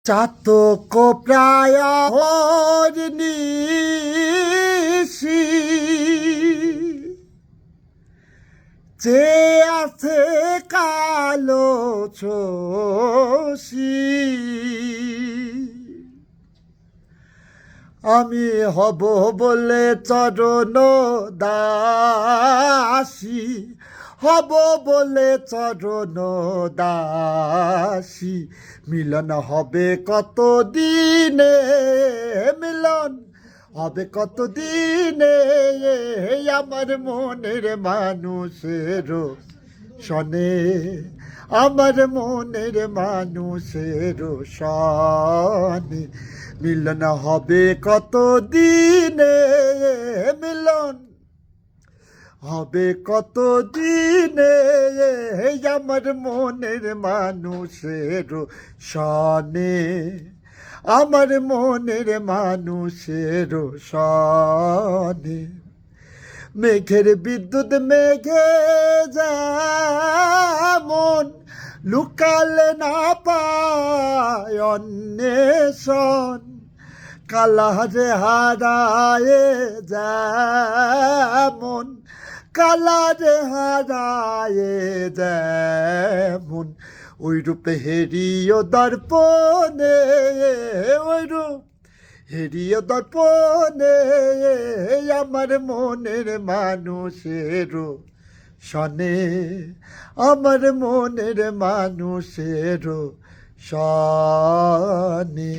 চাতক প্রায় হরিণীষি যে আছে কালো শশী আমি হব বলে চরণ দাসী হব বলে চরণ দাসী মিলন হবে কত দিনে মিলন হবে কত দিনে আমার মনের মানুষের শনে আমার মনের মানুষের শনে মিলন হবে কত দিনে মিলন হবে কত দিনে আমার মনের মানুষের শনে আমার মনের মানুষের শনে মেঘের বিদ্যুৎ মেঘে যেমন লুকালে না পায় অন্বেষণ কালারে হারায় যেমন কালারে হারায় যেমন ওই রূপে হেরিও দর্পণে ওই রূপ হেরিও দর্পণে আমার মনের মানুষের শনে আমার মনের মানুষের শনে।